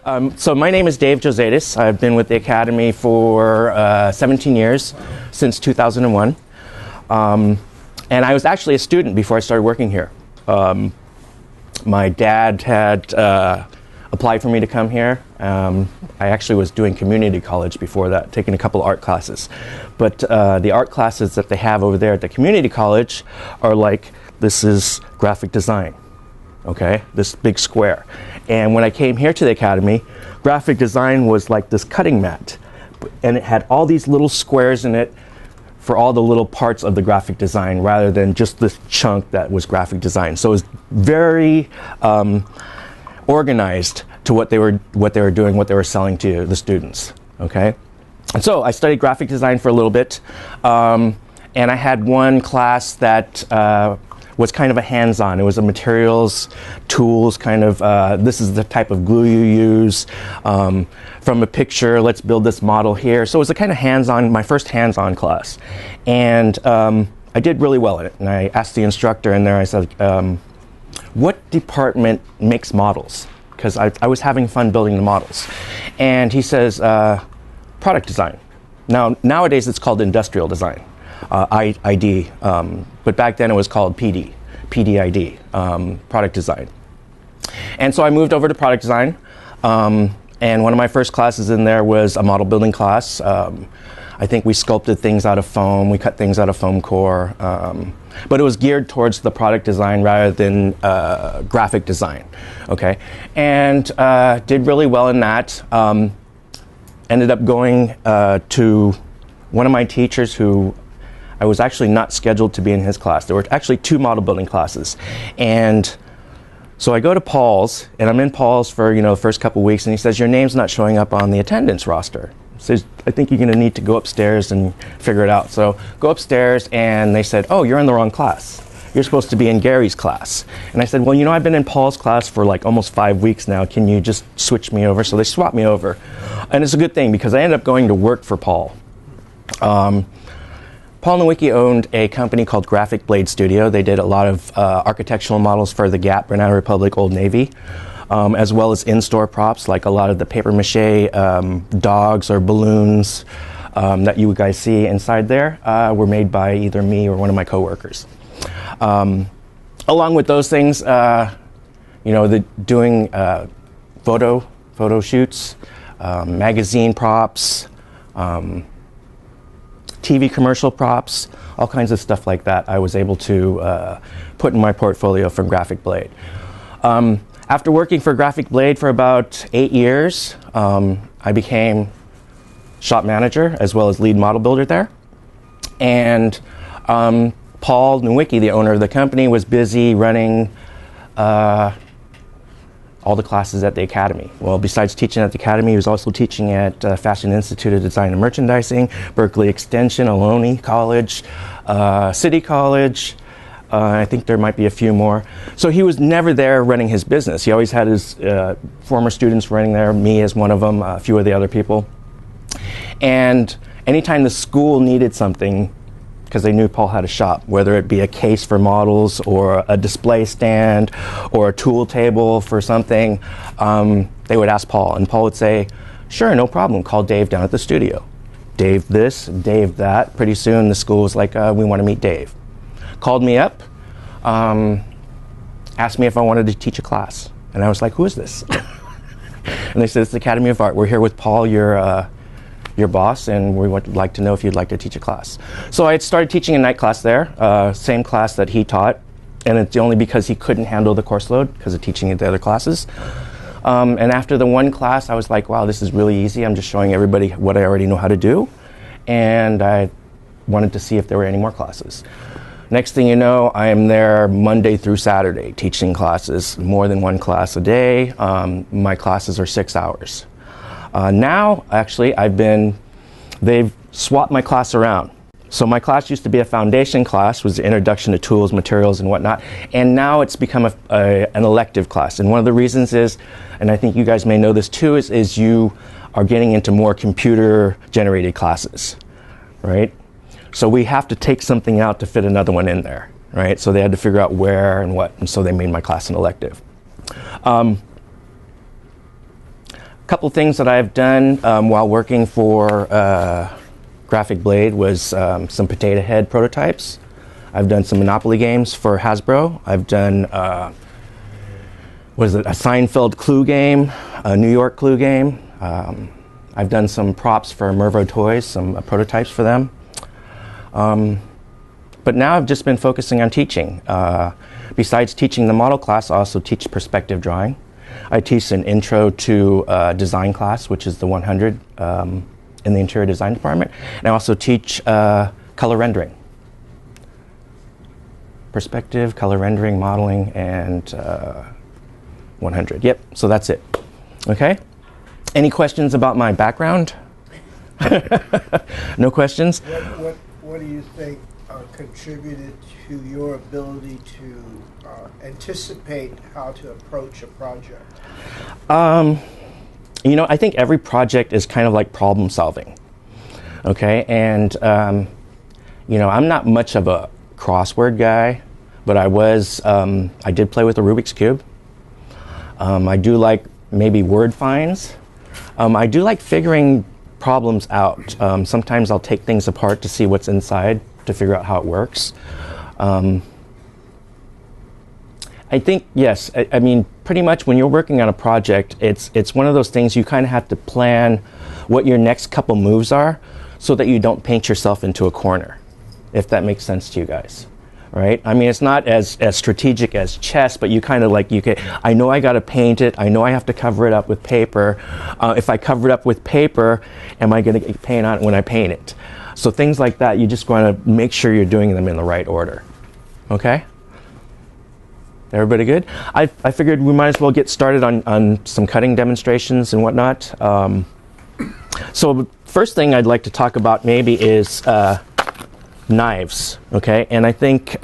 So my name is Dave Jozaites. I've been with the Academy for 17 years, since 2001. And I was actually a student before I started working here. My dad had applied for me to come here. I actually was doing community college before that, taking a couple art classes. But the art classes that they have over there at the community college are like, this is graphic design, okay? This big square. And when I came here to the Academy, graphic design was like this cutting mat. And it had all these little squares in it for all the little parts of the graphic design rather than just this chunk that was graphic design. So it was very organized to what they were doing, what they were selling to the students, okay? And so I studied graphic design for a little bit, and I had one class that was kind of a hands-on. It was a materials, tools, kind of, this is the type of glue you use. From a picture, let's build this model here. So it was a kind of hands-on, my first hands-on class. And I did really well at it. And I asked the instructor in there, I said, what department makes models? Because I was having fun building the models. And he says, product design. Now, nowadays it's called industrial design. ID, but back then it was called PDID, product design. And so I moved over to product design, and one of my first classes in there was a model building class. I think we sculpted things out of foam, we cut things out of foam core, but it was geared towards the product design rather than graphic design, okay? And did really well in that. Ended up going to one of my teachers who I was actually not scheduled to be in his class. There were actually two model building classes. And so I go to Paul's, and I'm in Paul's for, the first couple weeks, and he says, your name's not showing up on the attendance roster. He says, I think you're gonna need to go upstairs and figure it out. So go upstairs, and they said, oh, you're in the wrong class. You're supposed to be in Gary's class. And I said, well, I've been in Paul's class for like almost 5 weeks now. Can you just switch me over? So they swapped me over. And it's a good thing because I ended up going to work for Paul. Paul Nowicki owned a company called Exacto Blade Studio. They did a lot of architectural models for the Gap, Banana Republic, Old Navy, as well as in-store props, like a lot of the papier-mâché dogs or balloons that you guys see inside there were made by either me or one of my coworkers. Along with those things, doing photo shoots, magazine props, TV commercial props, all kinds of stuff like that I was able to put in my portfolio from Exacto Blade. After working for Exacto Blade for about 8 years, I became shop manager as well as lead model builder there. And Paul Nowicki, the owner of the company, was busy running all the classes at the Academy. Well, besides teaching at the Academy, he was also teaching at Fashion Institute of Design and Merchandising, Berkeley Extension, Ohlone College, City College. I think there might be a few more. So he was never there running his business. He always had his former students running there, me as one of them, a few of the other people. And anytime the school needed something, because they knew Paul had a shop, whether it be a case for models or a display stand or a tool table for something, they would ask Paul, and Paul would say, sure, no problem, call Dave down at the studio. Dave this, Dave that. Pretty soon the school was like, we want to meet Dave. Called me up, asked me if I wanted to teach a class. And I was like, who is this? And they said, it's the Academy of Art. We're here with Paul, your boss, and we would like to know if you'd like to teach a class. So I had started teaching a night class there, same class that he taught, and it's only because he couldn't handle the course load because of teaching at the other classes. And after the one class, I was like, wow, this is really easy. I'm just showing everybody what I already know how to do, and I wanted to see if there were any more classes. Next thing you know, I am there Monday through Saturday teaching classes, more than one class a day. My classes are 6 hours. Now, actually, they've swapped my class around. So my class used to be a foundation class, was the introduction to tools, materials, and whatnot, and now it's become an elective class. And one of the reasons is, and I think you guys may know this too, is you are getting into more computer-generated classes, right? So we have to take something out to fit another one in there, right? So they had to figure out where and what, and so they made my class an elective. couple things that I've done while working for Graphic Blade was some potato head prototypes. I've done some Monopoly games for Hasbro. I've done a Seinfeld Clue game, a New York Clue game. I've done some props for Mervo Toys, some prototypes for them. But now I've just been focusing on teaching. Besides teaching the model class, I also teach perspective drawing. I teach an intro to design class, which is the 100 in the interior design department. And I also teach color rendering. Perspective, color rendering, modeling, and 100. Yep, so that's it. Okay? Any questions about my background? No questions? What do you think contributed to your ability to anticipate how to approach a project? You know, I think every project is kind of like problem solving. Okay, and you know, I'm not much of a crossword guy, but I did play with the Rubik's Cube. I do like maybe word finds. I do like figuring problems out. Sometimes I'll take things apart to see what's inside to figure out how it works. I think, yes, I mean, pretty much when you're working on a project, it's one of those things you kind of have to plan what your next couple moves are so that you don't paint yourself into a corner, if that makes sense to you guys, right? I mean, it's not as strategic as chess, but you kind of like, I know I got to paint it. I know I have to cover it up with paper. If I cover it up with paper, am I going to get paint on it when I paint it? So things like that, you just want to make sure you're doing them in the right order, okay? Everybody good? I figured we might as well get started on some cutting demonstrations and whatnot. So first thing I'd like to talk about maybe is knives, okay? And I think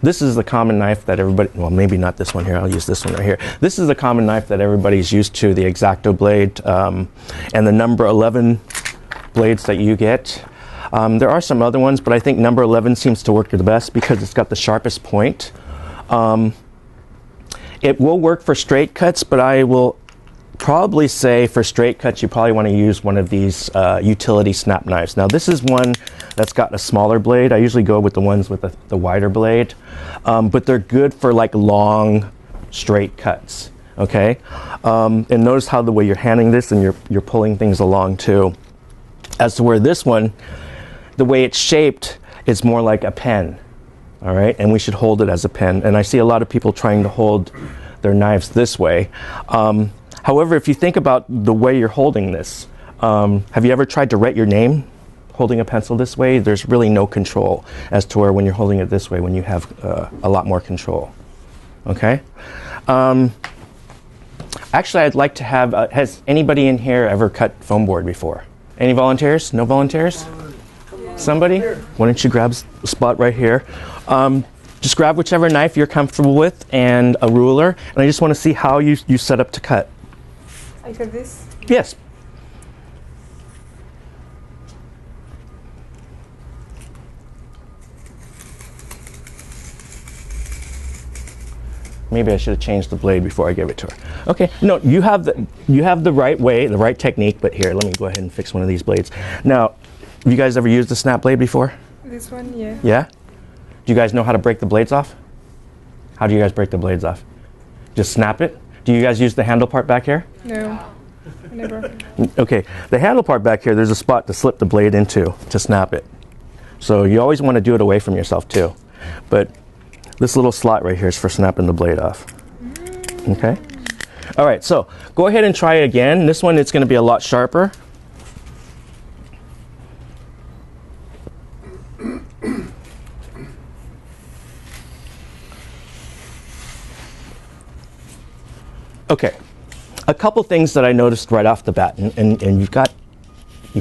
this is the common knife that everybody, well, maybe not this one here, I'll use this one right here. This is the common knife that everybody's used to, the Exacto Blade and the number 11 blades that you get. There are some other ones, but I think number 11 seems to work the best because it's got the sharpest point. It will work for straight cuts, but I will probably say for straight cuts you probably want to use one of these utility snap knives. Now this is one that's got a smaller blade. I usually go with the ones with the wider blade, but they're good for like long straight cuts, okay? And notice how the way you're handling this and you're pulling things along too. As to where this one, the way it's shaped, is more like a pen, all right? And we should hold it as a pen. And I see a lot of people trying to hold their knives this way. However, if you think about the way you're holding this, have you ever tried to write your name holding a pencil this way? There's really no control as to where when you're holding it this way, when you have a lot more control, okay? Actually, I'd like to have, has anybody in here ever cut foam board before? Any volunteers? No volunteers? Somebody? Why don't you grab a spot right here? Just grab whichever knife you're comfortable with and a ruler, and I just want to see how you set up to cut. I cut this? Yes. Maybe I should have changed the blade before I gave it to her. Okay, no, you have the right way, the right technique, but here, let me go ahead and fix one of these blades. Now, have you guys ever used a snap blade before? This one, yeah. Yeah? Do you guys know how to break the blades off? How do you guys break the blades off? Just snap it? Do you guys use the handle part back here? No, never. Okay, the handle part back here, there's a spot to slip the blade into to snap it. So you always want to do it away from yourself too. But this little slot right here is for snapping the blade off. Okay? All right, so go ahead and try it again. This one, it's going to be a lot sharper. Okay, a couple things that I noticed right off the bat, and you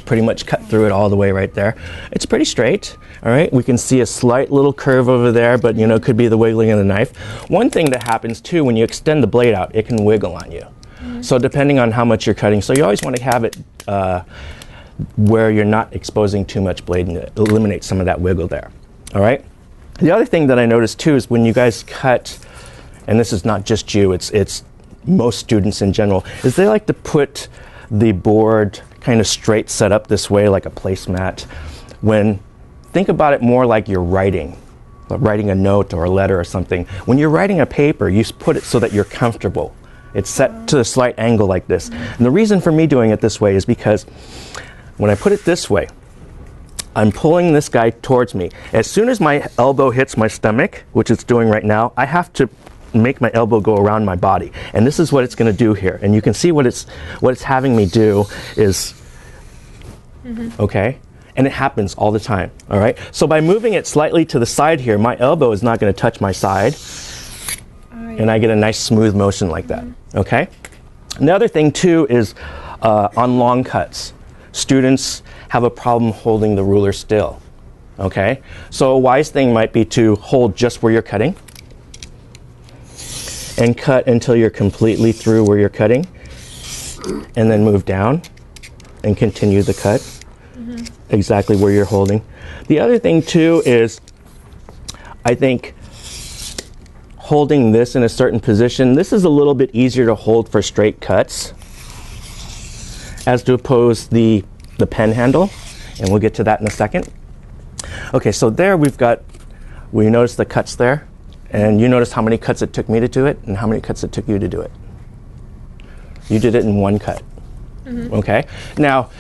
pretty much cut through it all the way right there. It's pretty straight, all right? We can see a slight little curve over there, but you know, it could be the wiggling of the knife. One thing that happens too, when you extend the blade out, it can wiggle on you. So depending on how much you're cutting, so you always want to have it where you're not exposing too much blade and eliminate some of that wiggle there, all right? The other thing that I noticed too is when you guys cut, and this is not just you, it's most students in general, is they like to put the board kind of straight set up this way like a placemat. Think about it more like you're writing a note or a letter or something. When you're writing a paper, you put it so that you're comfortable. It's set to a slight angle like this. And the reason for me doing it this way is because when I put it this way, I'm pulling this guy towards me. As soon as my elbow hits my stomach, which it's doing right now, I have to make my elbow go around my body. And this is what it's going to do here. And you can see what it's having me do is, okay? And it happens all the time, all right? So by moving it slightly to the side here, my elbow is not going to touch my side. And I get a nice smooth motion like that, okay? Another thing too is on long cuts, students have a problem holding the ruler still, okay? So a wise thing might be to hold just where you're cutting and cut until you're completely through where you're cutting, and then move down and continue the cut exactly where you're holding. The other thing too is, I think, holding this in a certain position. This is a little bit easier to hold for straight cuts as to oppose the pen handle, and we'll get to that in a second. Okay, so there we notice the cuts there, and you notice how many cuts it took me to do it and how many cuts it took you to do it. You did it in one cut, okay? Now,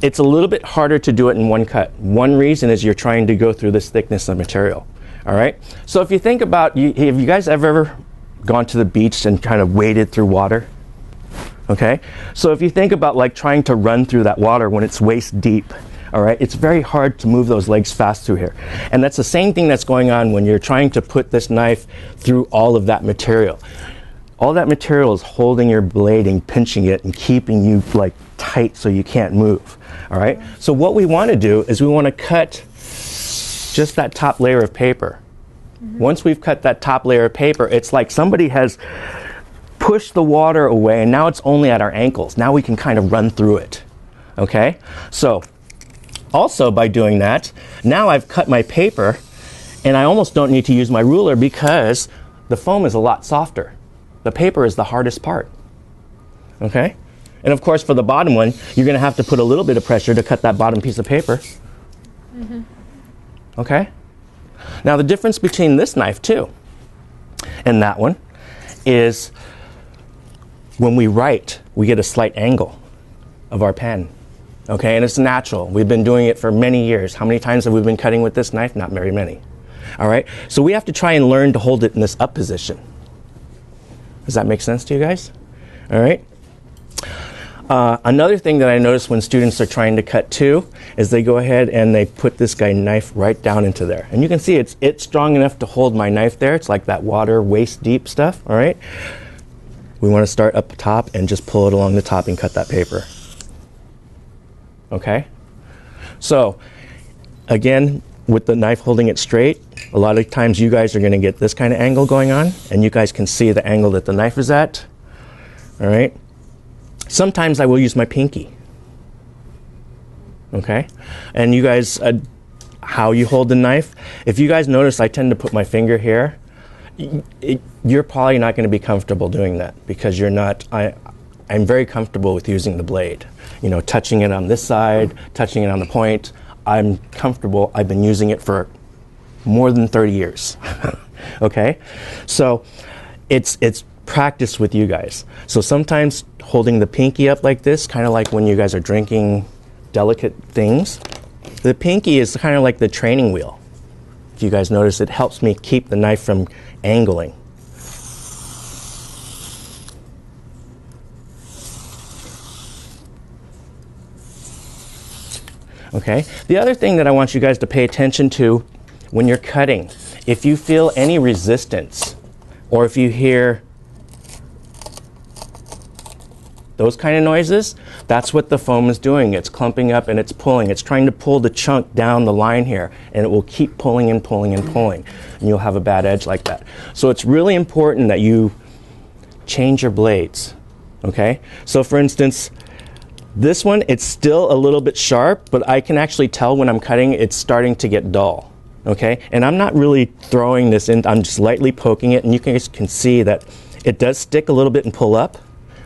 it's a little bit harder to do it in one cut. One reason is you're trying to go through this thickness of material. All right. So if you think about, have you guys ever gone to the beach and kind of waded through water? Okay. So if you think about like trying to run through that water when it's waist deep, all right, it's very hard to move those legs fast through here. And that's the same thing that's going on when you're trying to put this knife through all of that material. All that material is holding your blade and pinching it and keeping you like tight so you can't move. All right. So what we want to do is we want to cut just that top layer of paper. Once we've cut that top layer of paper, it's like somebody has pushed the water away and now it's only at our ankles. Now we can kind of run through it. Okay? So, also by doing that, now I've cut my paper and I almost don't need to use my ruler because the foam is a lot softer. The paper is the hardest part. Okay? And of course for the bottom one, you're going to have to put a little bit of pressure to cut that bottom piece of paper. Okay? Now the difference between this knife too and that one is when we write, we get a slight angle of our pen. Okay, and it's natural. We've been doing it for many years. How many times have we been cutting with this knife? Not very many. All right, so we have to try and learn to hold it in this up position. Does that make sense to you guys? All right. Another thing that I notice when students are trying to cut too is they go ahead and they put this knife right down into there. And you can see it's strong enough to hold my knife there. It's like that water waist deep stuff, all right? We want to start up top and just pull it along the top and cut that paper. Okay? So, again, with the knife holding it straight, a lot of times you guys are going to get this kind of angle going on, and you guys can see the angle that the knife is at, all right? Sometimes I will use my pinky, okay? And you guys, how you hold the knife, if you guys notice I tend to put my finger here, you're probably not going to be comfortable doing that because you're not, I'm very comfortable with using the blade. You know, touching it on this side, touching it on the point. I'm comfortable. I've been using it for more than 30 years, okay? So it's practice with you guys. So sometimes holding the pinky up like this, kind of like when you guys are drinking delicate things, the pinky is kind of like the training wheel. If you guys notice, it helps me keep the knife from angling. Okay. The other thing that I want you guys to pay attention to when you're cutting, if you feel any resistance or if you hear those kind of noises, that's what the foam is doing. It's clumping up and it's pulling. It's trying to pull the chunk down the line here, and it will keep pulling and pulling and pulling, and you'll have a bad edge like that. So it's really important that you change your blades, okay? So for instance, this one, it's still a little bit sharp, but I can actually tell when I'm cutting, it's starting to get dull, okay? And I'm not really throwing this in, I'm just lightly poking it, and you guys can see that It does stick a little bit and pull up,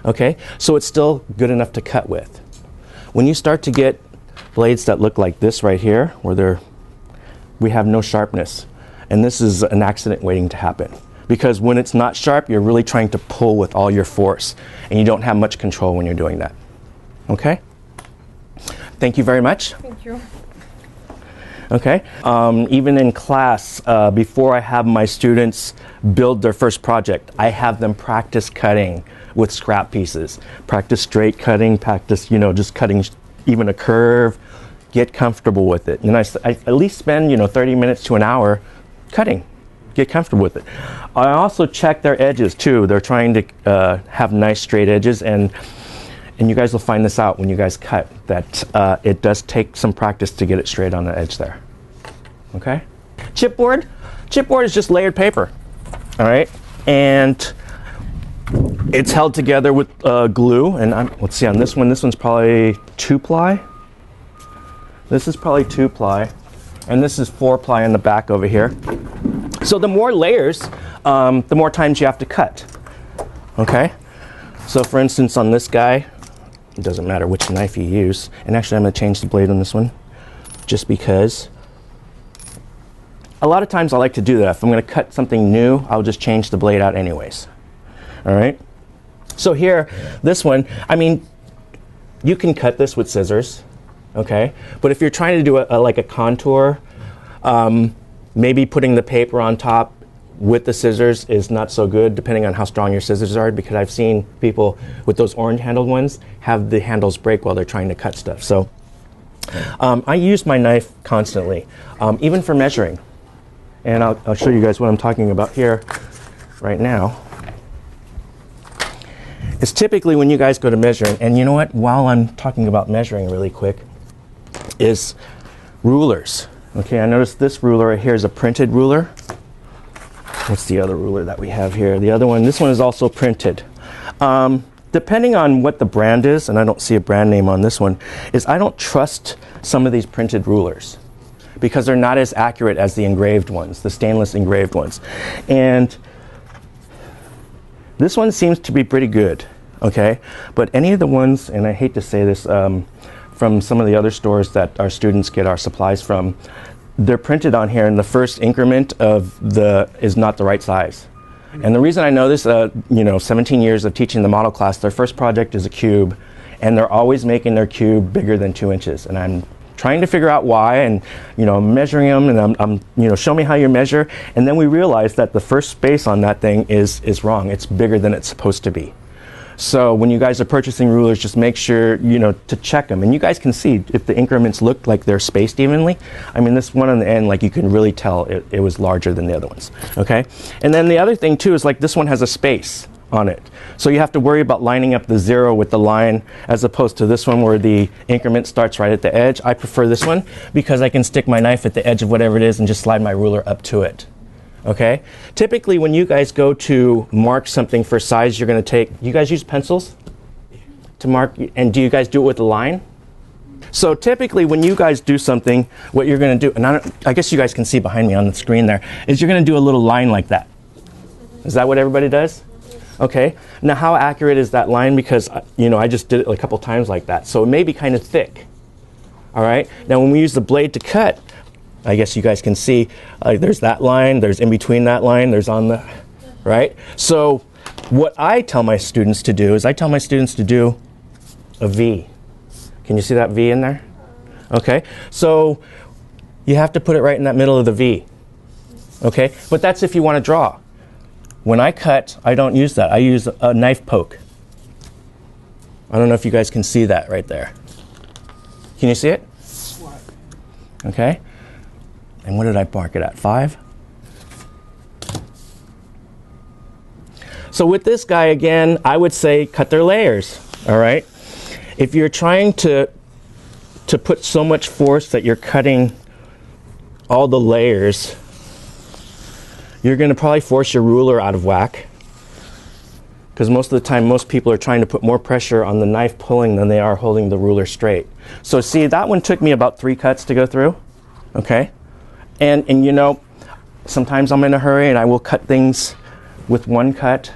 okay? So it's still good enough to cut with. When you start to get blades that look like this right here, where we have no sharpness, and this is an accident waiting to happen. Because when it's not sharp, you're really trying to pull with all your force, and you don't have much control when you're doing that. Okay? Thank you very much. Thank you. Okay. Even in class, before I have my students build their first project, I have them practice cutting with scrap pieces. Practice straight cutting, practice, just cutting even a curve. Get comfortable with it. I at least spend, 30 minutes to an hour cutting. Get comfortable with it. I also check their edges too. They're trying to have nice straight edges, and you guys will find this out when you guys cut, that it does take some practice to get it straight on the edge there. Okay? Chipboard. Chipboard is just layered paper. All right? And it's held together with glue. And let's see, on this one's probably 2-ply. This is probably 2-ply. And this is 4-ply in the back over here. So the more layers, the more times you have to cut. Okay? So for instance, on this guy, it doesn't matter which knife you use. And actually, I'm going to change the blade on this one, just because. A lot of times I like to do that. If I'm going to cut something new, I'll just change the blade out anyways. All right? So here, this one, you can cut this with scissors, okay? But if you're trying to do like a contour, maybe putting the paper on top with the scissors is not so good, depending on how strong your scissors are, because I've seen people with those orange handled ones have the handles break while they're trying to cut stuff. So I use my knife constantly, even for measuring. And I'll show you guys what I'm talking about here right now. It's typically when you guys go to measuring, and you know what, while I'm talking about measuring really quick, is rulers. Okay, I noticed this ruler right here is a printed ruler. What's the other ruler that we have here? The other one, this one is also printed. Depending on what the brand is, and I don't see a brand name on this one, is I don't trust some of these printed rulers because they're not as accurate as the engraved ones, the stainless engraved ones. And this one seems to be pretty good, okay? But any of the ones, and I hate to say this, from some of the other stores that our students get our supplies from, they're printed on here, and the first increment is not the right size. And the reason I know this, 17 years of teaching the model class, their first project is a cube, and they're always making their cube bigger than 2 inches. And I'm trying to figure out why, and I'm measuring them, and I'm show me how you measure. And then we realize that the first space on that thing is wrong. It's bigger than it's supposed to be. So when you guys are purchasing rulers, just make sure, to check them. And you guys can see if the increments look like they're spaced evenly. This one on the end, like you can really tell it was larger than the other ones, okay? And then the other thing too is like this one has a space on it. So you have to worry about lining up the 0 with the line as opposed to this one where the increment starts right at the edge. I prefer this one because I can stick my knife at the edge of whatever it is and just slide my ruler up to it. Okay? Typically, when you guys go to mark something for size you're going to take, you guys use pencils to mark, and do you guys do it with a line? So typically, when you guys do something, what you're going to do, and I guess you guys can see behind me on the screen there, is you're going to do a little line like that. Is that what everybody does? Okay. Now, how accurate is that line? Because, I just did it a couple times like that. So it may be kind of thick. All right? Now, when we use the blade to cut, I guess you guys can see there's that line, there's in between that line, there's on the, right? So what I tell my students to do is I tell my students to do a V. Can you see that V in there? Okay, so you have to put it right in that middle of the V. Okay, but that's if you want to draw. When I cut, I don't use that. I use a knife poke. I don't know if you guys can see that right there. Can you see it? Okay. And what did I mark it at? 5? So with this guy, again, I would say cut their layers, all right? If you're trying to put so much force that you're cutting all the layers, you're going to probably force your ruler out of whack. Because most of the time, most people are trying to put more pressure on the knife pulling than they are holding the ruler straight. So see, that one took me about 3 cuts to go through, okay? And sometimes I'm in a hurry and I will cut things with 1 cut.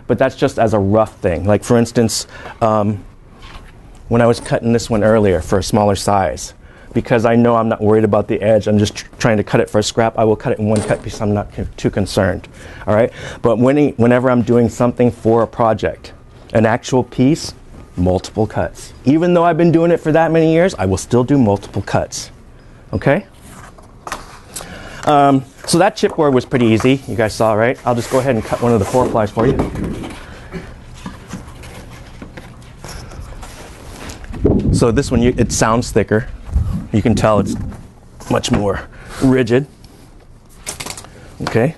but that's just as a rough thing. Like for instance, when I was cutting this one earlier for a smaller size, because I know I'm not worried about the edge, I'm just trying to cut it for a scrap, I will cut it in one cut because I'm not too concerned, all right? But whenever I'm doing something for a project, an actual piece, multiple cuts. Even though I've been doing it for that many years, I will still do multiple cuts, okay? So that chipboard was pretty easy, you guys saw, right? I'll just go ahead and cut one of the 4-plies for you. So this one, it sounds thicker. You can tell it's much more rigid. Okay.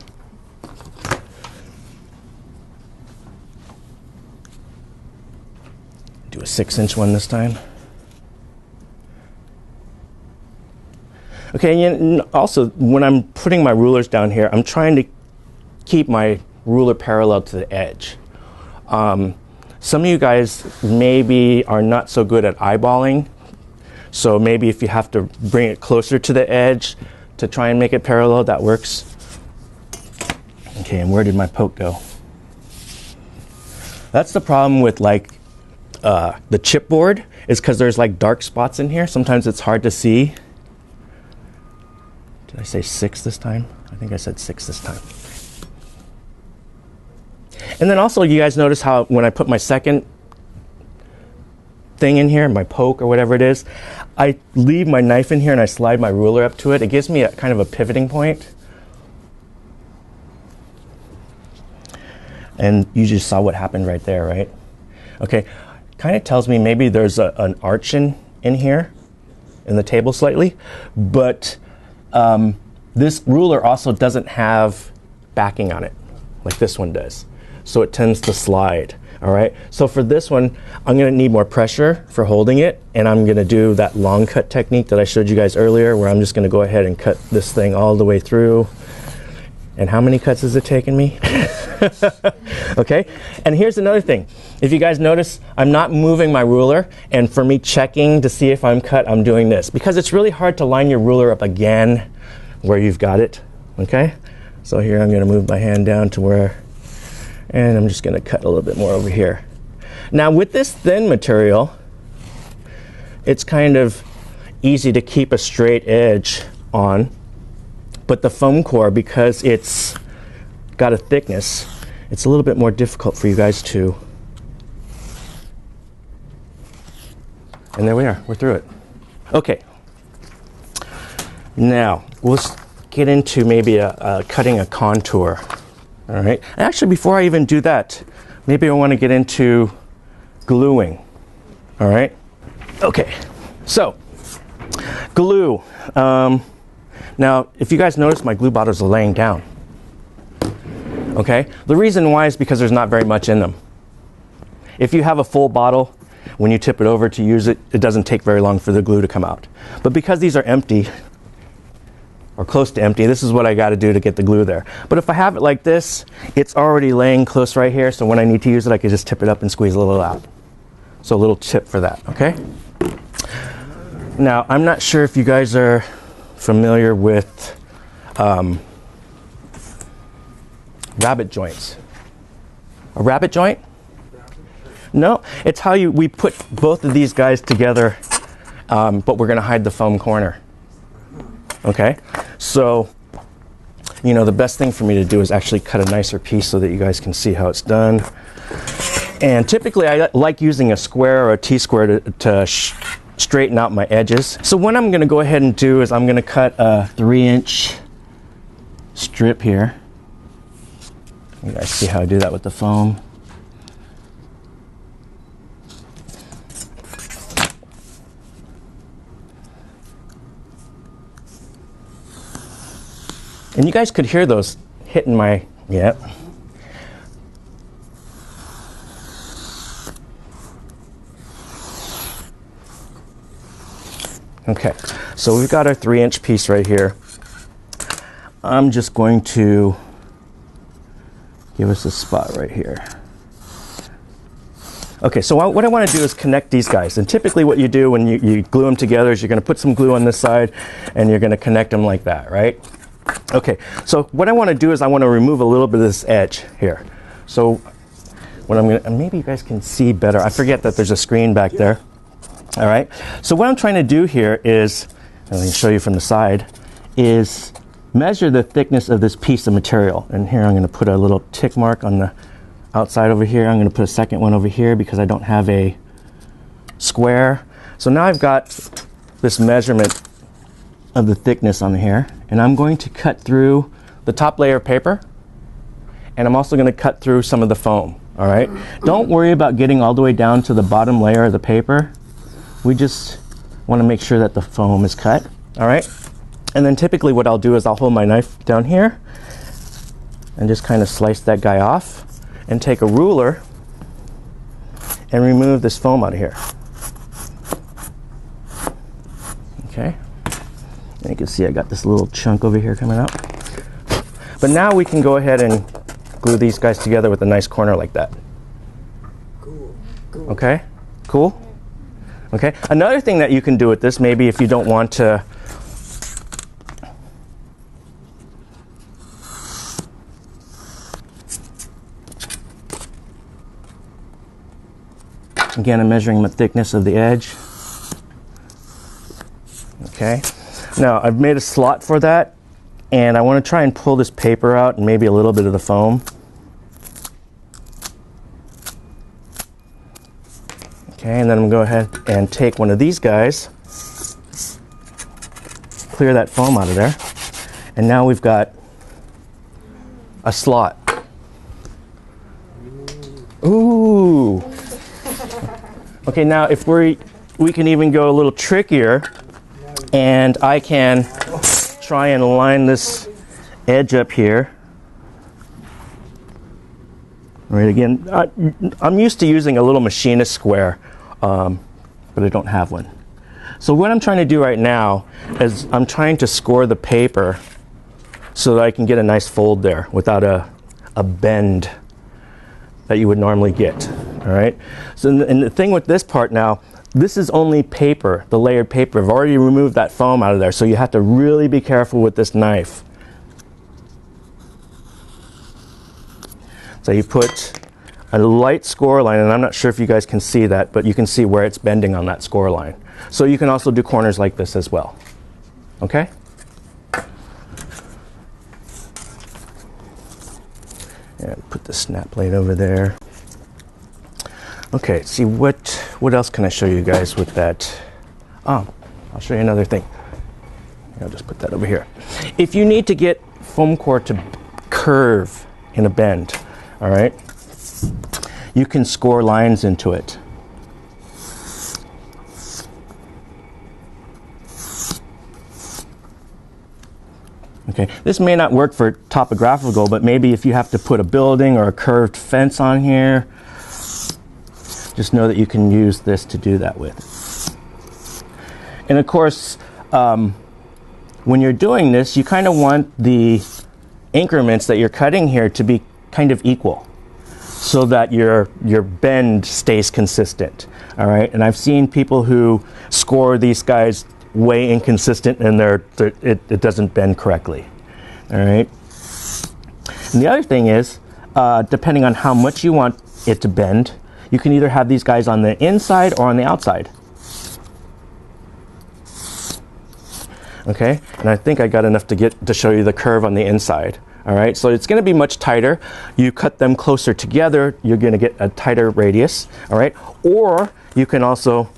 Do a 6-inch one this time. Okay, and also when I'm putting my rulers down here, I'm trying to keep my ruler parallel to the edge. Some of you guys maybe are not so good at eyeballing, so maybe if you have to bring it closer to the edge to try and make it parallel, that works. Okay, and where did my poke go? That's the problem with like the chipboard, is because there's like dark spots in here. Sometimes it's hard to see. Did I say 6 this time? I think I said 6 this time. And then also you guys notice how when I put my second thing in here, my poke or whatever it is, I leave my knife in here and I slide my ruler up to it. It gives me a kind of a pivoting point. And you just saw what happened right there, right? Okay, kind of tells me maybe there's an arch in here in the table slightly, but this ruler also doesn't have backing on it like this one does. So it tends to slide, all right? So for this one, I'm gonna need more pressure for holding it, and I'm gonna do that long cut technique that I showed you guys earlier, where I'm just gonna go ahead and cut this thing all the way through. And how many cuts has it taken me? Okay, and here's another thing. If you guys notice, I'm not moving my ruler, and for me checking to see if I'm cut, I'm doing this, because it's really hard to line your ruler up again where you've got it, okay? So here I'm gonna move my hand down to where, and I'm just gonna cut a little bit more over here. Now with this thin material, it's kind of easy to keep a straight edge on, but the foam core, because it's got a thickness, it's a little bit more difficult for you guys to. And there we are, we're through it. Okay, now we'll get into maybe cutting a contour. All right, actually before I even do that, maybe I want to get into gluing. All right, okay, so glue. Now if you guys notice, my glue bottles are laying down. Okay, the reason why is because there's not very much in them. If you have a full bottle, when you tip it over to use it, it doesn't take very long for the glue to come out. But because these are empty, or close to empty, this is what I got to do to get the glue there. But if I have it like this, it's already laying close right here, so when I need to use it, I can just tip it up and squeeze a little out. So a little tip for that, okay? Now, I'm not sure if you guys are familiar with rabbet joints. A rabbet joint? No, it's how we put both of these guys together, but we're gonna hide the foam corner. Okay, so, you know, the best thing for me to do is actually cut a nicer piece so that you guys can see how it's done. And typically I like using a square or a T-square to straighten out my edges. So what I'm gonna go ahead and do is I'm gonna cut a 3-inch strip here. You guys see how I do that with the foam. And you guys could hear those hitting my, yep. Okay, so we've got our 3-inch piece right here. I'm just going to give us a spot right here. Okay, so what I want to do is connect these guys. And typically what you do when you glue them together is you're going to put some glue on this side and you're going to connect them like that, right? Okay, so what I want to do is I want to remove a little bit of this edge here. So what I'm gonna, maybe you guys can see better. I forget that there's a screen back there. All right. So what I'm trying to do here is, and I can show you from the side, is measure the thickness of this piece of material. And here I'm going to put a little tick mark on the outside over here. I'm going to put a second one over here because I don't have a square. So now I've got this measurement of the thickness on here, and I'm going to cut through the top layer of paper, and I'm also going to cut through some of the foam. All right. Don't worry about getting all the way down to the bottom layer of the paper. We just want to make sure that the foam is cut. All right. And then typically what I'll do is I'll hold my knife down here and just kind of slice that guy off and take a ruler and remove this foam out of here. Okay. And you can see I got this little chunk over here coming up. But now we can go ahead and glue these guys together with a nice corner like that. Cool. Okay? Cool? Okay. Another thing that you can do with this, maybe if you don't want to again, I'm measuring the thickness of the edge. Okay. Now, I've made a slot for that, and I want to try and pull this paper out and maybe a little bit of the foam. Okay, and then I'm going to go ahead and take one of these guys, clear that foam out of there, and now we've got a slot. Ooh. Okay, now if we can even go a little trickier, and I can try and line this edge up here. All right, again, I'm used to using a little machinist square, but I don't have one. So what I'm trying to do right now is I'm trying to score the paper so that I can get a nice fold there without a bend that you would normally get. All right. So and the thing with this part now, this is only paper, the layered paper. I've already removed that foam out of there, so you have to really be careful with this knife. So you put a light score line, and I'm not sure if you guys can see that, but you can see where it's bending on that score line. So you can also do corners like this as well. Okay? And put the snap blade over there. Okay, see what else can I show you guys with that? Oh, I'll show you another thing. I'll just put that over here. If you need to get foam core to curve in a bend, all right, you can score lines into it. Okay, this may not work for topographical, but maybe if you have to put a building or a curved fence on here, just know that you can use this to do that with. And of course, when you're doing this, you kind of want the increments that you're cutting here to be kind of equal so that your bend stays consistent. All right, and I've seen people who score these guys way inconsistent and it doesn't bend correctly. All right. And the other thing is, depending on how much you want it to bend, you can either have these guys on the inside or on the outside. Okay, and I think I got enough to show you the curve on the inside. All right, so it's going to be much tighter. You cut them closer together, you're going to get a tighter radius. All right, or you can also,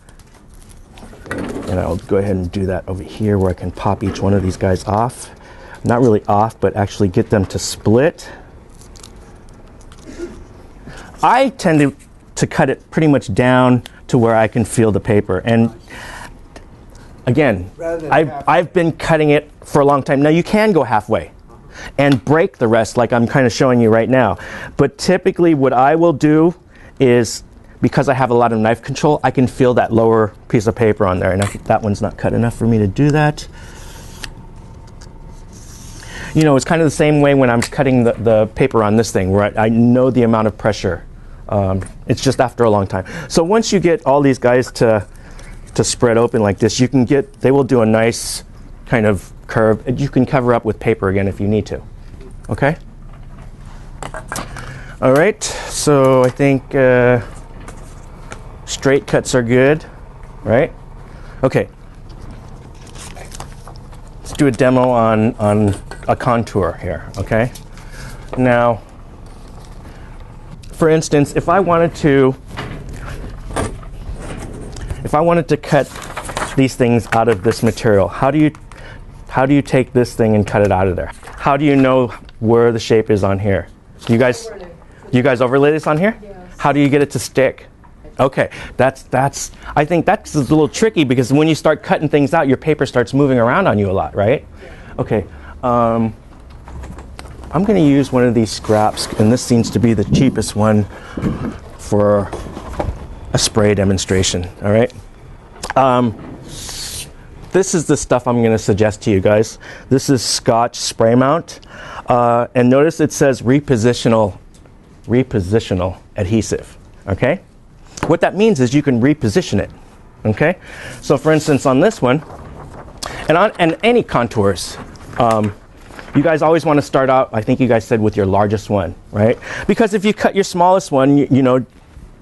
and I'll go ahead and do that over here where I can pop each one of these guys off. Not really off, but actually get them to split. I tend to cut it pretty much down to where I can feel the paper. And again, I've been cutting it for a long time. Now you can go halfway and break the rest like I'm kind of showing you right now. But typically what I will do is, because I have a lot of knife control, I can feel that lower piece of paper on there, and that one's not cut enough for me to do that. You know, it's kind of the same way when I'm cutting the paper on this thing, where I know the amount of pressure. It's just after a long time. So once you get all these guys to spread open like this, you can they will do a nice kind of curve. You can cover up with paper again if you need to. Okay? All right, so I think straight cuts are good, right? Okay. Let's do a demo on a contour here, okay? Now, for instance, if I wanted to cut these things out of this material, how do you take this thing and cut it out of there? How do you know where the shape is on here? You guys overlay this on here? Yes. How do you get it to stick? Okay, I think that's a little tricky because when you start cutting things out, your paper starts moving around on you a lot, right? Yeah. Okay, I'm going to use one of these scraps, and this seems to be the cheapest one for a spray demonstration, all right? This is the stuff I'm going to suggest to you guys. This is Scotch spray mount, and notice it says repositional adhesive, okay? What that means is you can reposition it, okay? So for instance, on this one, and any contours, you guys always want to start out, I think you guys said, with your largest one, right? Because if you cut your smallest one, you know,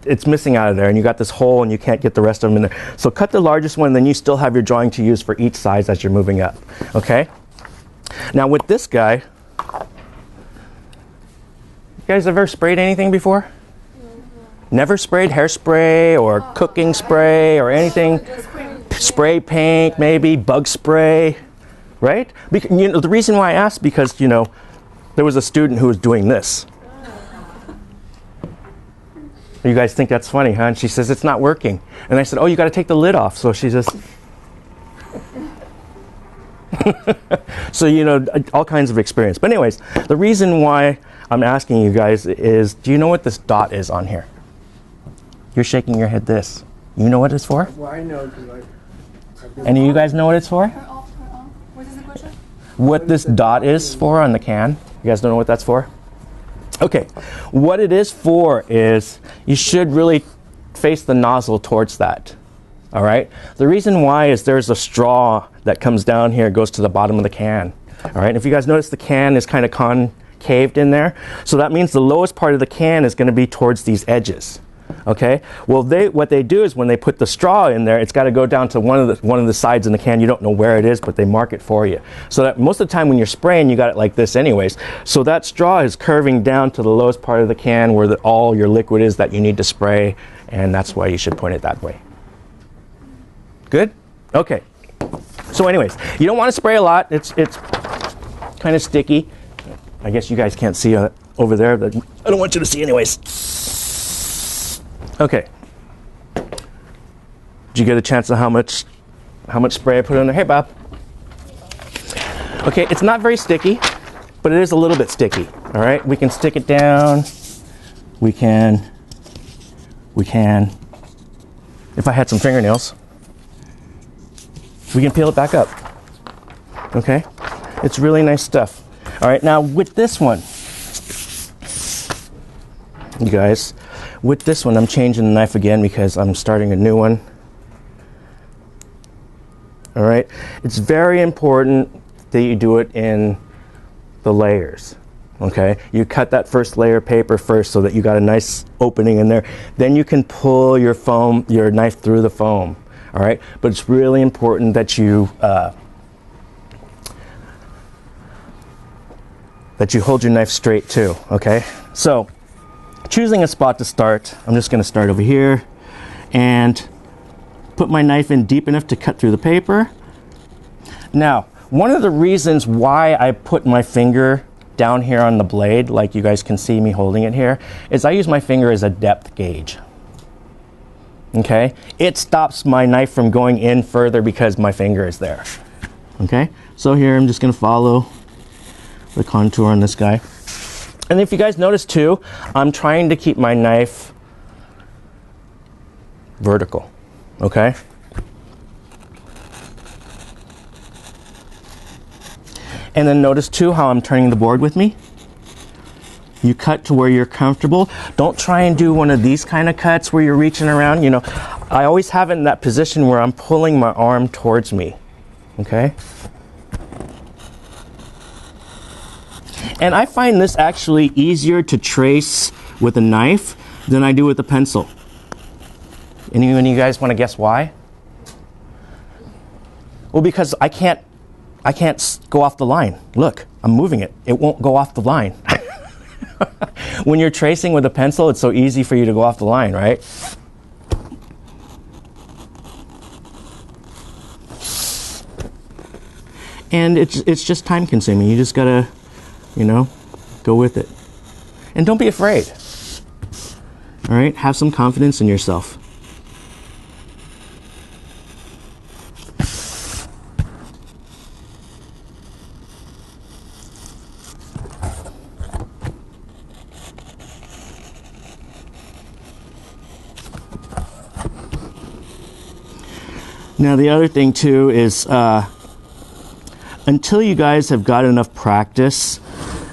it's missing out of there, and you got this hole, and you can't get the rest of them in there. So cut the largest one, then you still have your drawing to use for each size as you're moving up, okay? Now with this guy, you guys ever sprayed anything before? Never sprayed hairspray or cooking spray or anything? Spray paint, maybe bug spray, right? You know, the reason why I asked, because, you know, there was a student who was doing this. You guys think that's funny, huh? And she says, it's not working. And I said, oh, you got to take the lid off. So she says, so, you know, all kinds of experience. But anyways, the reason why I'm asking you guys is, do you know what this dot is on here? You're shaking your head this. You know what it's for? Well, I know because Any of you guys know what it's for? What is the question? What this dot is for on the can? You guys don't know what that's for? Okay, what it is for is you should really face the nozzle towards that, all right? The reason why is there's a straw that comes down here, goes to the bottom of the can, all right? And if you guys notice, the can is kind of concaved in there, so that means the lowest part of the can is going to be towards these edges. Okay, well, what they do is when they put the straw in there, it's got to go down to one of the sides in the can. You don't know where it is, but they mark it for you. So that most of the time when you're spraying, you got it like this anyways. So that straw is curving down to the lowest part of the can where all your liquid is that you need to spray, and that's why you should point it that way. Good? Okay. So anyways, you don't want to spray a lot. It's kind of sticky. I guess you guys can't see over there, but I don't want you to see anyways. Okay. Did you get a chance of how much spray I put in there? Hey, Bob. Okay, it's not very sticky, but it is a little bit sticky. All right, we can stick it down. We can. If I had some fingernails, we can peel it back up. Okay, it's really nice stuff. All right, now with this one, you guys. With this one, I'm changing the knife again because I'm starting a new one. All right, it's very important that you do it in the layers. Okay, you cut that first layer of paper first so that you got a nice opening in there. Then you can pull your knife through the foam. All right, but it's really important that you hold your knife straight too. Okay, so. Choosing a spot to start, I'm just going to start over here and put my knife in deep enough to cut through the paper. Now, one of the reasons why I put my finger down here on the blade, like you guys can see me holding it here, is I use my finger as a depth gauge. Okay? It stops my knife from going in further because my finger is there. Okay? So here I'm just going to follow the contour on this guy. And if you guys notice too, I'm trying to keep my knife vertical, okay? And then notice too how I'm turning the board with me. You cut to where you're comfortable. Don't try and do one of these kind of cuts where you're reaching around. You know, I always have it in that position where I'm pulling my arm towards me, okay? And I find this actually easier to trace with a knife than I do with a pencil. Anyone of you guys want to guess why? Well, because I can't go off the line. Look, I'm moving it. It won't go off the line. When you're tracing with a pencil, it's so easy for you to go off the line, right? And it's just time consuming. You just gotta, you know, go with it. And don't be afraid. All right, have some confidence in yourself. Now the other thing too is until you guys have got enough practice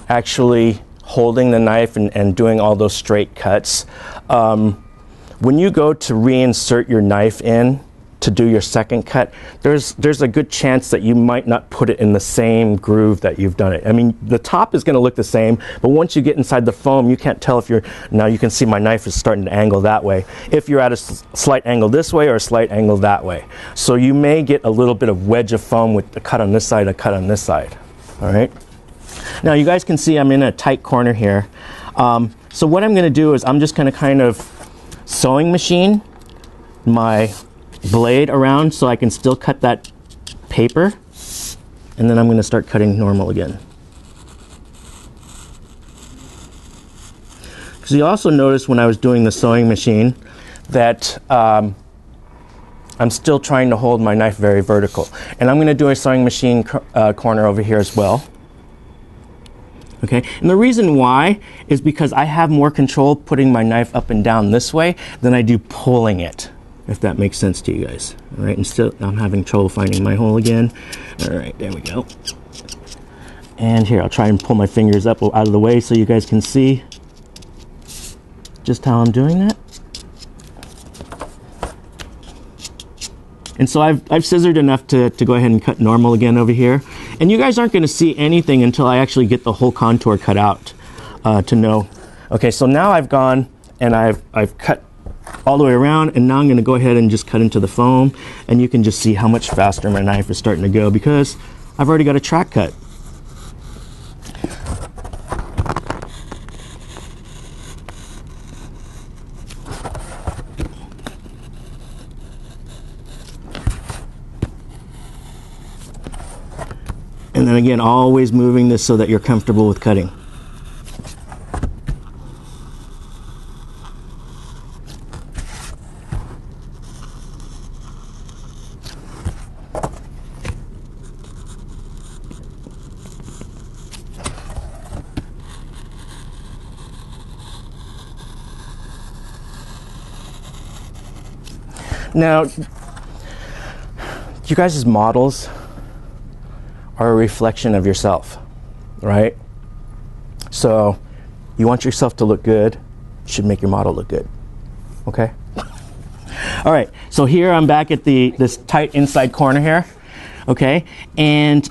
actually holding the knife and doing all those straight cuts, when you go to reinsert your knife in to do your second cut, there's a good chance that you might not put it in the same groove that you've done it. I mean, the top is going to look the same, but once you get inside the foam, you can't tell if you're, now you can see my knife is starting to angle that way, if you're at a slight angle this way or a slight angle that way. So you may get a little bit of wedge of foam with a cut on this side, a cut on this side. All right. Now you guys can see I'm in a tight corner here. So what I'm going to do is I'm just going to kind of sewing machine my blade around so I can still cut that paper, and then I'm going to start cutting normal again. Because you also notice when I was doing the sewing machine that I'm still trying to hold my knife very vertical, and I'm going to do a sewing machine corner over here as well. Okay, and the reason why is because I have more control putting my knife up and down this way than I do pulling it, if that makes sense to you guys. All right, and still I'm having trouble finding my hole again. All right, there we go. And here, I'll try and pull my fingers up out of the way so you guys can see just how I'm doing that. And so I've scissored enough to go ahead and cut normal again over here. And you guys aren't going to see anything until I actually get the whole contour cut out to know. Okay, so now I've gone and I've cut all the way around, and now I'm going to go ahead and just cut into the foam, and you can just see how much faster my knife is starting to go because I've already got a track cut. And then again, always moving this so that you're comfortable with cutting. Now, you guys' models are a reflection of yourself, right? So you want yourself to look good, you should make your model look good, okay? All right, so here I'm back at this tight inside corner here, okay? And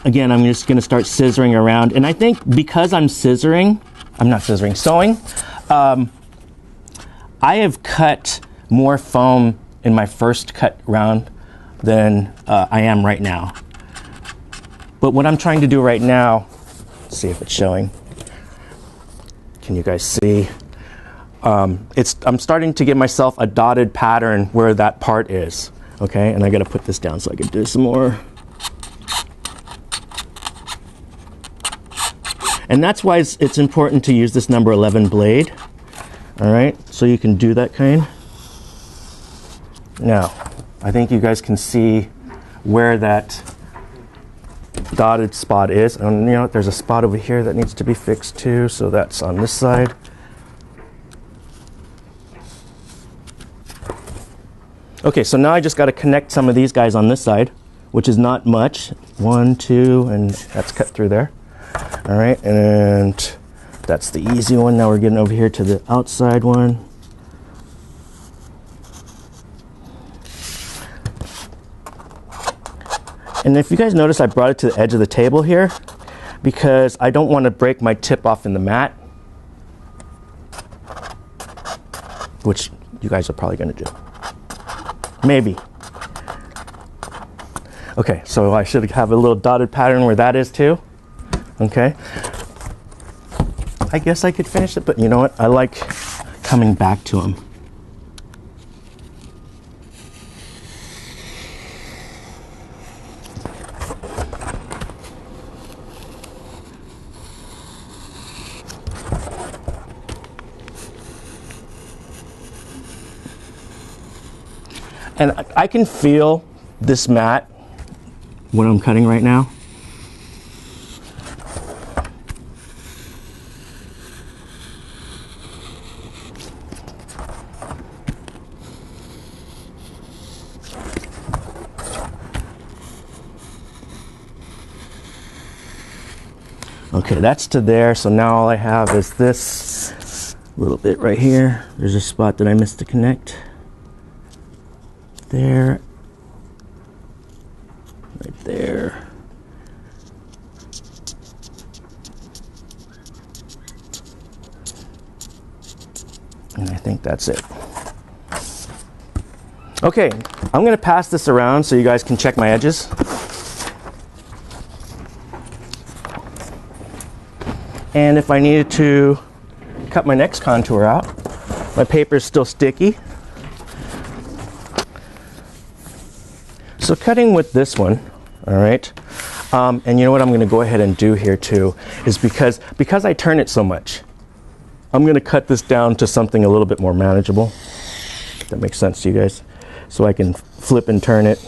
again, I'm just gonna start scissoring around. And I think because I'm sewing, I have cut more foam in my first cut round than I am right now. But what I'm trying to do right now, let's see if it's showing. Can you guys see? I'm starting to give myself a dotted pattern where that part is, okay? And I gotta put this down so I can do some more. And that's why it's important to use this number 11 blade, all right? So you can do that kind. Now, I think you guys can see where that dotted spot is. And you know, there's a spot over here that needs to be fixed too, so that's on this side. Okay, so now I just got to connect some of these guys on this side, which is not much. 1, 2, and that's cut through there. All right, and that's the easy one. Now we're getting over here to the outside one. And if you guys notice, I brought it to the edge of the table here. because I don't want to break my tip off in the mat, which you guys are probably going to do. Maybe. Okay, so I should have a little dotted pattern where that is too. Okay. I guess I could finish it, but you know what? I like coming back to them. And I can feel this mat when I'm cutting right now. Okay, that's to there, so now all I have is this little bit right here. There's a spot that I missed to connect. There, right there. And I think that's it. Okay, I'm gonna pass this around so you guys can check my edges. And if I needed to cut my next contour out, my paper is still sticky. So cutting with this one, all right, and you know what I'm going to go ahead and do here too, is because I turn it so much, I'm going to cut this down to something a little bit more manageable. If that makes sense to you guys. So I can flip and turn it.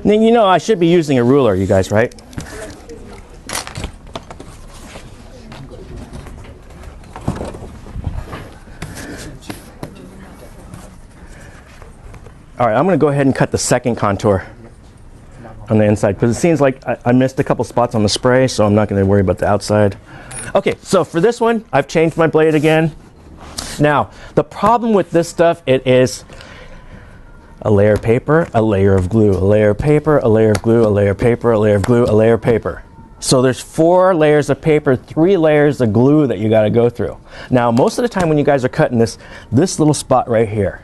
Now, you know, I should be using a ruler, you guys, right? All right, I'm going to go ahead and cut the second contour on the inside because it seems like I missed a couple spots on the spray, so I'm not going to worry about the outside. Okay, so for this one, I've changed my blade again. Now, the problem with this stuff, it is a layer of paper, a layer of glue, a layer of paper, a layer of glue, a layer of paper, a layer of glue, a layer of paper. So there's 4 layers of paper, 3 layers of glue that you got to go through. Now, most of the time when you guys are cutting this little spot right here,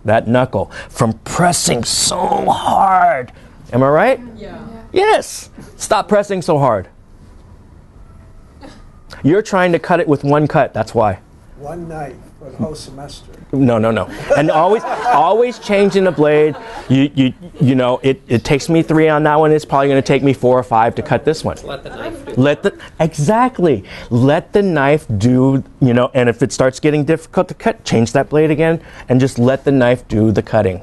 that knuckle, from pressing so hard. Am I right? Yeah. Yes. Stop pressing so hard. You're trying to cut it with one cut, that's why. One night for the whole semester. No. And always changing the blade. You know, it takes me 3 on that one. It's probably going to take me 4 or 5 to cut this one. Let the knife do Exactly. Let the knife do, you know, and if it starts getting difficult to cut, change that blade again and just let the knife do the cutting.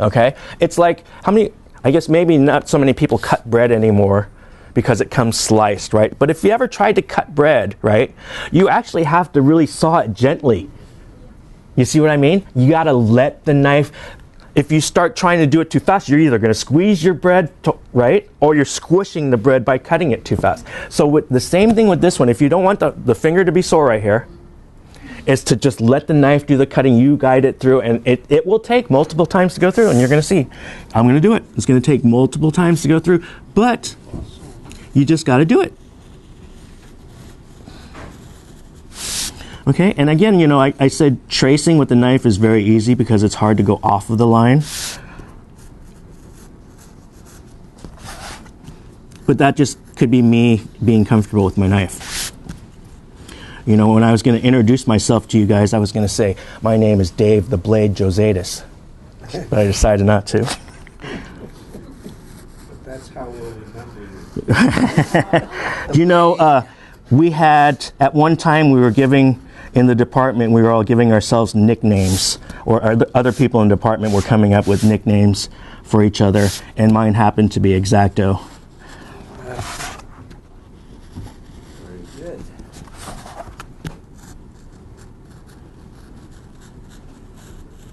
Okay? It's like, I guess maybe not so many people cut bread anymore because it comes sliced, right? But if you ever tried to cut bread, right, you actually have to really saw it gently. You see what I mean? You got to let the knife, if you start trying to do it too fast, you're either going to squeeze your bread, right? Or you're squishing the bread by cutting it too fast. So with the same thing with this one, if you don't want the finger to be sore right here, is to just let the knife do the cutting, you guide it through, and it will take multiple times to go through, and you're going to see. I'm going to do it. It's going to take multiple times to go through, but you just got to do it. Okay, and again, you know, I said tracing with the knife is very easy because it's hard to go off of the line. But that just could be me being comfortable with my knife. You know, when I was going to introduce myself to you guys, I was going to say, my name is Dave the Blade Jozaites. But I decided not to. But that's how we'll remember you. You know, we had, at one time we were giving, in the department, we were all giving ourselves nicknames, or other people in the department were coming up with nicknames for each other, and mine happened to be Exacto. Very good.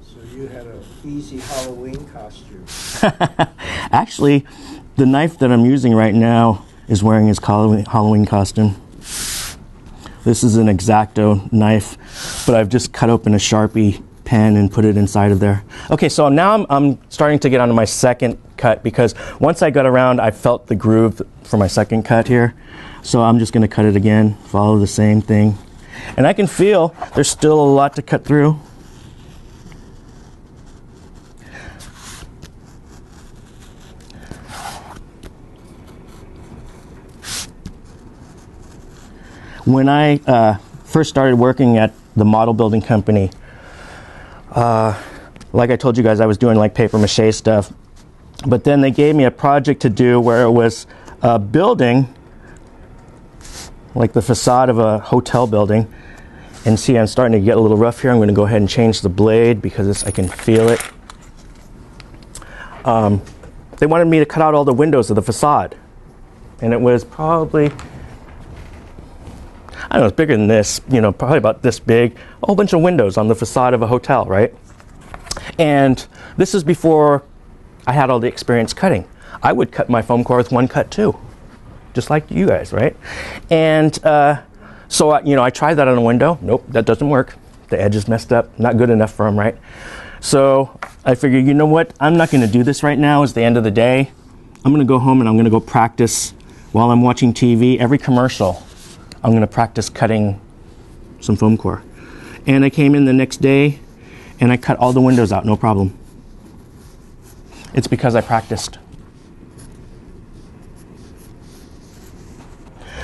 So you had an easy Halloween costume. Actually, the knife that I'm using right now is wearing his Halloween costume. This is an Exacto knife, but I've just cut open a Sharpie pen and put it inside of there. Okay, so now I'm starting to get onto my second cut, because once I got around, I felt the groove for my second cut here. So I'm just gonna cut it again, follow the same thing. And I can feel there's still a lot to cut through. When I first started working at the model building company, like I told you guys, I was doing like paper mache stuff. But then they gave me a project to do where it was building like the facade of a hotel building. And see, I'm starting to get a little rough here. I'm going to go ahead and change the blade because I can feel it. They wanted me to cut out all the windows of the facade. And it was probably, I don't know, it's bigger than this, you know, probably about this big. A whole bunch of windows on the facade of a hotel, right? And this is before I had all the experience cutting. I would cut my foam core with one cut too, just like you guys, right? And so, I tried that on a window. Nope, that doesn't work. The edge is messed up, not good enough for them, right? So I figured, you know what? I'm not gonna do this right now. It's the end of the day. I'm gonna go home and I'm gonna go practice while I'm watching TV. Every commercial, I'm gonna practice cutting some foam core. And I came in the next day and I cut all the windows out, no problem. It's because I practiced.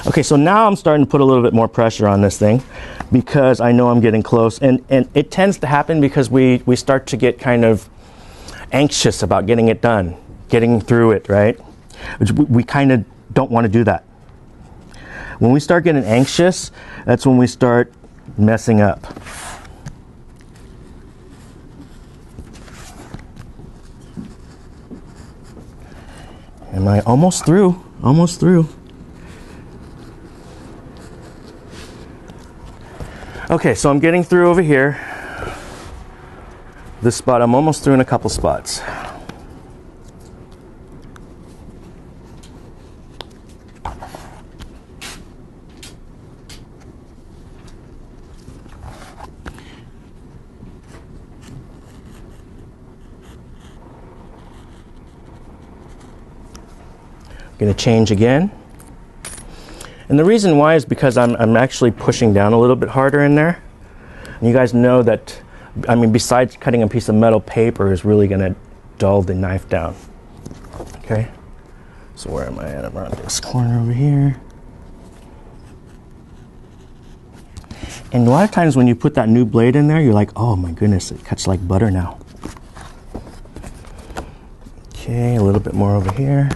Okay, so now I'm starting to put a little bit more pressure on this thing because I know I'm getting close. And it tends to happen because we start to get kind of anxious about getting it done, getting through it, right? We kind of don't want to do that. When we start getting anxious, that's when we start messing up. Am I almost through? Almost through. Okay, so I'm getting through over here. This spot, I'm almost through in a couple spots. Going to change again. And the reason why is because I'm actually pushing down a little bit harder in there. And you guys know that, I mean, besides cutting a piece of metal, paper is really going to dull the knife down. Okay? So where am I at? I'm around this corner over here. And a lot of times when you put that new blade in there, you're like, oh my goodness, it cuts like butter now. Okay, a little bit more over here.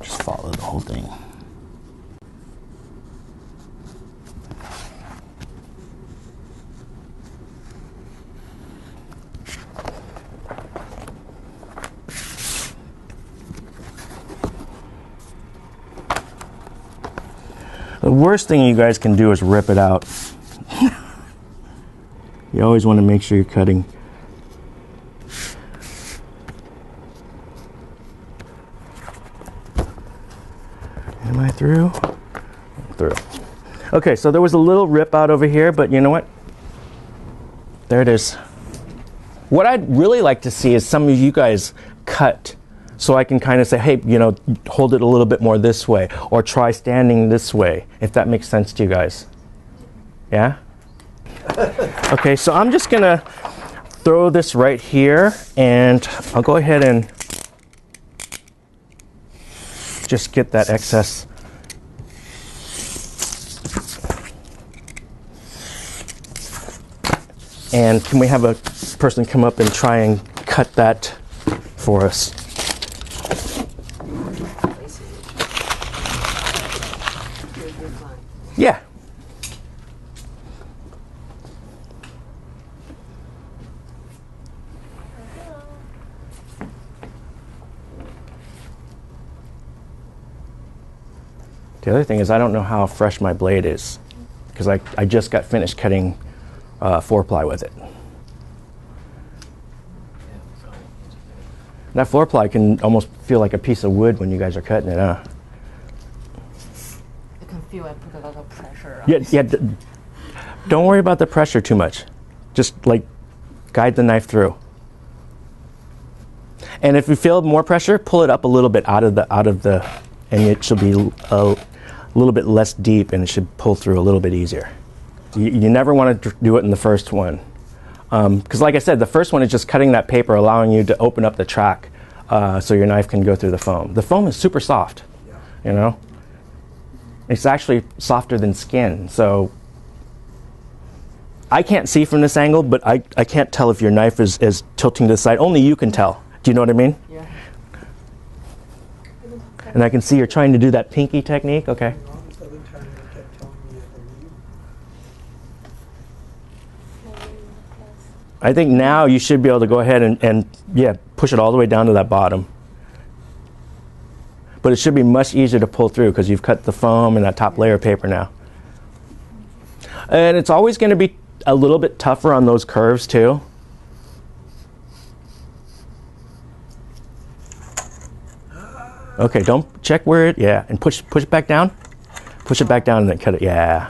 Follow the whole thing. The worst thing you guys can do is rip it out. You always want to make sure you're cutting. Am I through? I'm through. Okay, so there was a little rip out over here, but you know what? There it is. What I'd really like to see is some of you guys cut so I can kind of say, hey, you know, hold it a little bit more this way, or try standing this way, if that makes sense to you guys. Yeah? Okay, so I'm just gonna throw this right here, and I'll go ahead and just get that excess. And can we have a person come up and try and cut that for us? Yeah. The other thing is I don't know how fresh my blade is. because I just got finished cutting 4-ply with it. That 4-ply can almost feel like a piece of wood when you guys are cutting it, huh? You can feel I put a lot of pressure on Yeah, don't worry about the pressure too much. Just like guide the knife through. And if you feel more pressure, pull it up a little bit out of the, and it should be a little bit less deep, and it should pull through a little bit easier. You never want to do it in the first one. Because like I said, the first one is just cutting that paper, allowing you to open up the track so your knife can go through the foam. The foam is super soft, you know? It's actually softer than skin, so I can't see from this angle, but I can't tell if your knife is tilting to the side. Only you can tell. Do you know what I mean? Yeah. And I can see you're trying to do that pinky technique, okay. I think now you should be able to go ahead and yeah, push it all the way down to that bottom. But it should be much easier to pull through because you've cut the foam and that top layer of paper now. And it's always going to be a little bit tougher on those curves too. Okay, don't check where it, yeah, and push it back down. Push it back down and then cut it, yeah.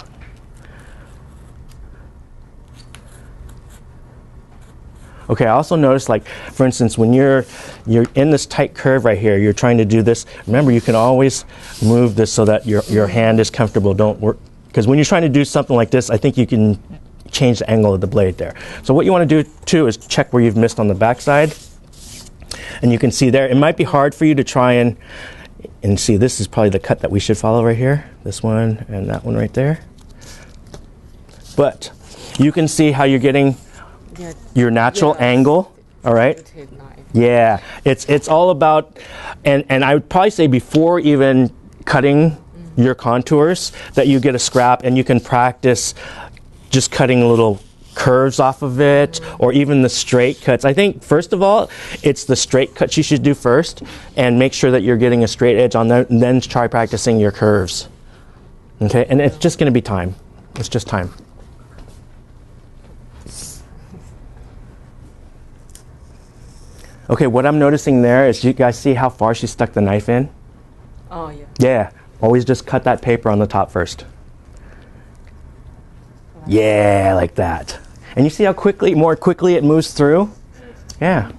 Okay, I also noticed, like, for instance, when you're in this tight curve right here, you're trying to do this. Remember, you can always move this so that your hand is comfortable. Don't work, because when you're trying to do something like this, I think you can change the angle of the blade there. So what you want to do too is check where you've missed on the backside. And you can see there, it might be hard for you to try and see, this is probably the cut that we should follow right here. This one and that one right there. But you can see how you're getting your natural angle, all right? Yeah, it's all about, and I would probably say before even cutting your contours, that you get a scrap and you can practice just cutting little curves off of it, or even the straight cuts. I think first of all, it's the straight cuts you should do first, and make sure that you're getting a straight edge on there, and then try practicing your curves. Okay, and it's just going to be time. It's just time. Okay, what I'm noticing there is, you guys see how far she stuck the knife in? Oh, yeah. Yeah, always just cut that paper on the top first. Yeah, like that. And you see how more quickly it moves through? Yeah.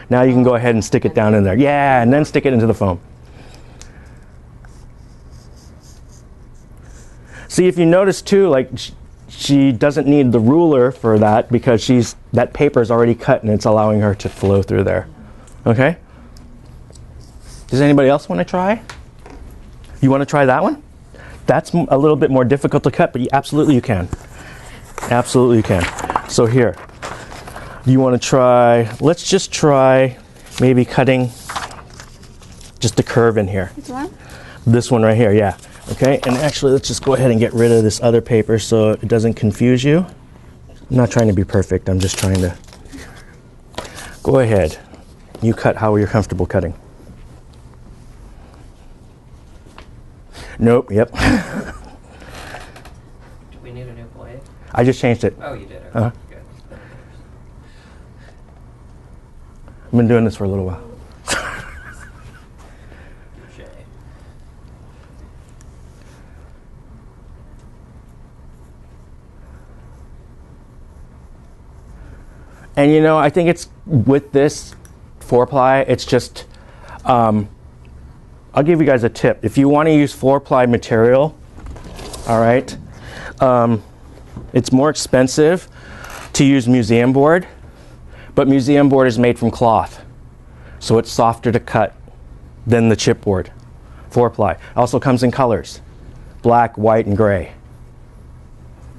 Now you can go ahead and stick it down in there. Yeah, and then stick it into the foam. See, if you notice too, like she doesn't need the ruler for that, because that paper is already cut and it's allowing her to flow through there. Okay? Does anybody else want to try? You want to try that one? That's a little bit more difficult to cut, but absolutely you can. Absolutely you can. So here, you want to try, let's just try maybe cutting just a curve in here. This one? This one right here, yeah. Okay, and actually let's just go ahead and get rid of this other paper so it doesn't confuse you. I'm not trying to be perfect, I'm just trying to. Go ahead. You cut how you're comfortable cutting. Nope, yep. Do we need a new blade? I just changed it. Oh, you did. Okay. Good. I've been doing this for a little while. Touche. And you know, I think it's with this 4-ply, it's just, I'll give you guys a tip. If you want to use 4-ply material, all right, it's more expensive to use museum board, but museum board is made from cloth, so it's softer to cut than the chipboard. 4-ply also comes in colors, black, white, and gray.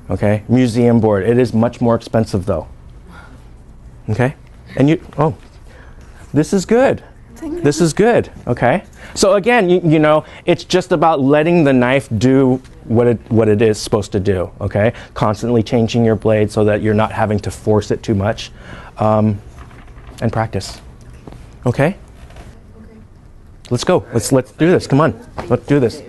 Okay, museum board, it is much more expensive though. Okay, and this is good. This is good, okay? So again, you know, it's just about letting the knife do what it is supposed to do, okay? Constantly changing your blade so that you're not having to force it too much, and practice, okay? Let's go. Let's do this. Come on, let's do this.